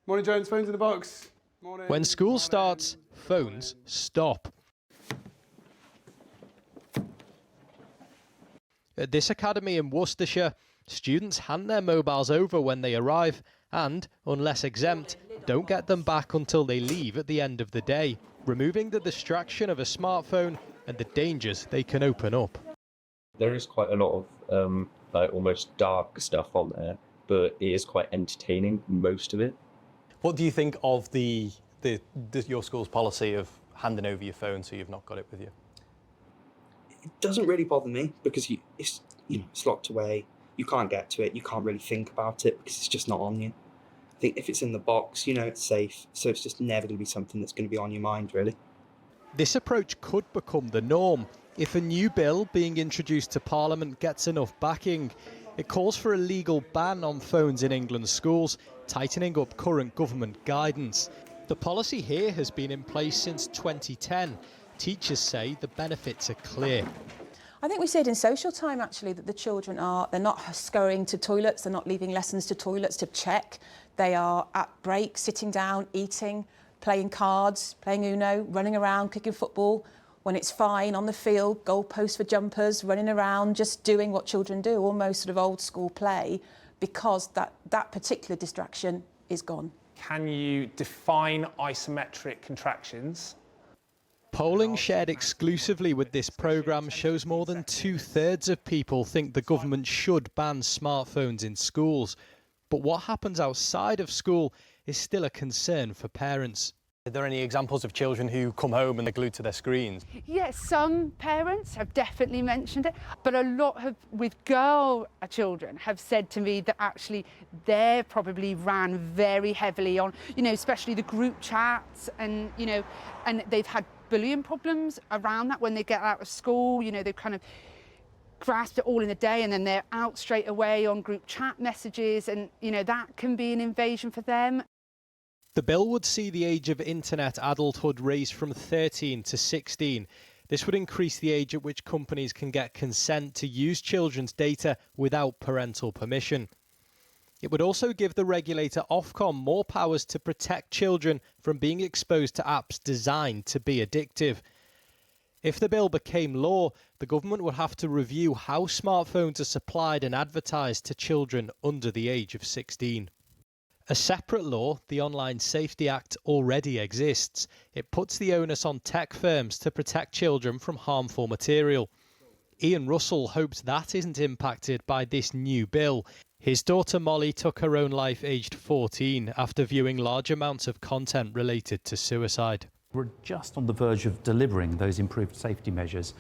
Morning, Jones. Phones in the box. Morning. When school starts, phones stop. At this academy in Worcestershire, students hand their mobiles over when they arrive and, unless exempt, don't get them back until they leave at the end of the day, removing the distraction of a smartphone and the dangers they can open up. There is quite a lot of like almost dark stuff on there, but it is quite entertaining, most of it. What do you think of your school's policy of handing over your phone so you've not got it with you? It doesn't really bother me because it's locked away. You can't get to it. You can't really think about it because it's just not on you. I think if it's in the box, it's safe. So it's just never going to be something that's going to be on your mind, really. This approach could become the norm if a new bill being introduced to Parliament gets enough backing. It calls for a legal ban on phones in England's schools, tightening up current government guidance. The policy here has been in place since 2010. Teachers say the benefits are clear. I think we see it in social time, actually, that the children they're not scurrying to toilets, they're not leaving lessons to toilets to check. They are at break, sitting down, eating, playing cards, playing Uno, running around, kicking football. When it's fine, on the field, goalposts for jumpers, running around, just doing what children do, almost sort of old school play, because that particular distraction is gone. Can you define isometric contractions? Polling shared exclusively with this programme shows more than 2/3 of people think the government should ban smartphones in schools. But what happens outside of school is still a concern for parents. Are there any examples of children who come home and they're glued to their screens? Yes, some parents have definitely mentioned it, but a lot with girl children have said to me that actually they're probably ran very heavily on, especially the group chats and they've had bullying problems around that when they get out of school. They've kind of grasped it all in a day and then they're out straight away on group chat messages and, that can be an invasion for them. The bill would see the age of internet adulthood raised from 13 to 16. This would increase the age at which companies can get consent to use children's data without parental permission. It would also give the regulator Ofcom more powers to protect children from being exposed to apps designed to be addictive. If the bill became law, the government would have to review how smartphones are supplied and advertised to children under the age of 16. A separate law, the Online Safety Act, already exists. It puts the onus on tech firms to protect children from harmful material. Ian Russell hopes that isn't impacted by this new bill. His daughter Molly took her own life aged 14 after viewing large amounts of content related to suicide. We're just on the verge of delivering those improved safety measures.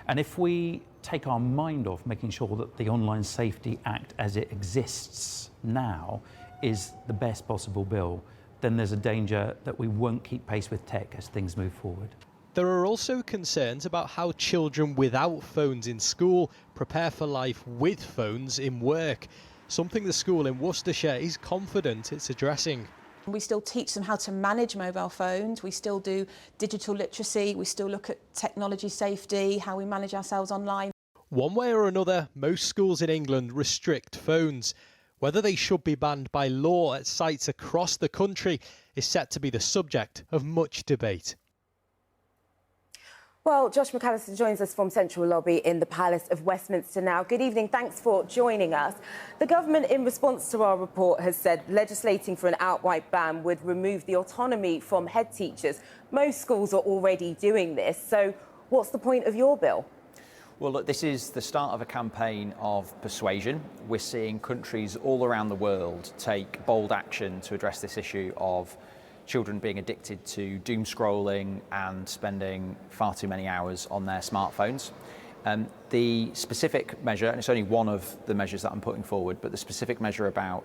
And if we take our mind off making sure that the Online Safety Act as it exists now is the best possible bill, then there's a danger that we won't keep pace with tech as things move forward. There are also concerns about how children without phones in school prepare for life with phones in work, something the school in Worcestershire is confident it's addressing. We still teach them how to manage mobile phones, we still do digital literacy, we still look at technology safety, how we manage ourselves online. One way or another, most schools in England restrict phones. Whether they should be banned by law at sites across the country is set to be the subject of much debate. Well, Josh MacAlister joins us from Central Lobby in the Palace of Westminster now. Good evening, thanks for joining us. The government, in response to our report, has said legislating for an outright ban would remove the autonomy from head teachers. Most schools are already doing this, so what's the point of your bill? Well, look, this is the start of a campaign of persuasion. We're seeing countries all around the world take bold action to address this issue of children being addicted to doom scrolling and spending far too many hours on their smartphones. The specific measure, and it's only one of the measures that I'm putting forward, but the specific measure about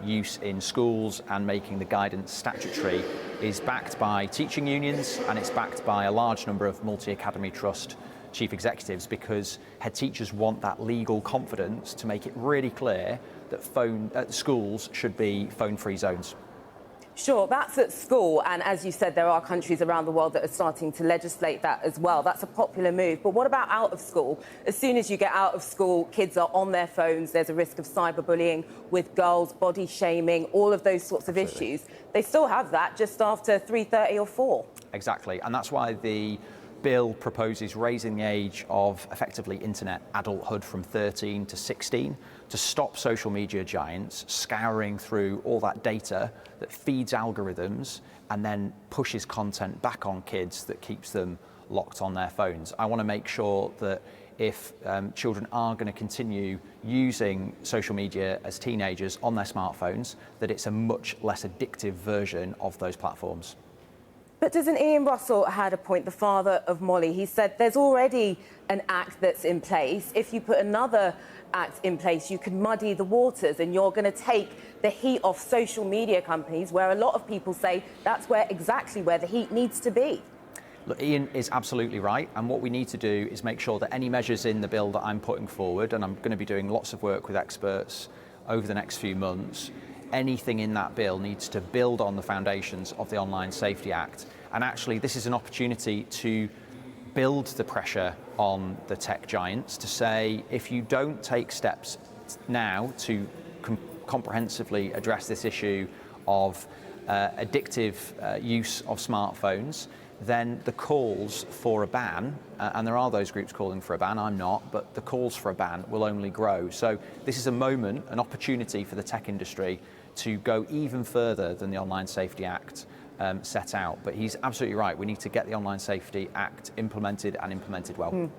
use in schools and making the guidance statutory is backed by teaching unions and it's backed by a large number of multi-academy trust chief executives, because head teachers want that legal confidence to make it really clear that schools should be phone-free zones. Sure, that's at school, and as you said, there are countries around the world that are starting to legislate that as well. That's a popular move. But what about out of school? As soon as you get out of school, kids are on their phones. There's a risk of cyberbullying with girls, body shaming, all of those sorts of issues. They still have that just after 3:30 or 4. Exactly, and that's why the bill proposes raising the age of effectively internet adulthood from 13 to 16 to stop social media giants scouring through all that data that feeds algorithms and then pushes content back on kids that keeps them locked on their phones. I want to make sure that if children are going to continue using social media as teenagers on their smartphones, that it's a much less addictive version of those platforms. But doesn't Ian Russell had a point, the father of Molly? He said there's already an act that's in place. If you put another act in place, you could muddy the waters and you're going to take the heat off social media companies, where a lot of people say that's exactly where the heat needs to be. Look, Ian is absolutely right, and what we need to do is make sure that any measures in the bill that I'm putting forward, and I'm going to be doing lots of work with experts over the next few months, anything in that bill needs to build on the foundations of the Online Safety Act. And actually, this is an opportunity to build the pressure on the tech giants to say, if you don't take steps now to comprehensively address this issue of addictive use of smartphones, then the calls for a ban, and there are those groups calling for a ban, I'm not, but the calls for a ban will only grow. So this is a moment, an opportunity for the tech industry to go even further than the Online Safety Act set out. But he's absolutely right, we need to get the Online Safety Act implemented and implemented well.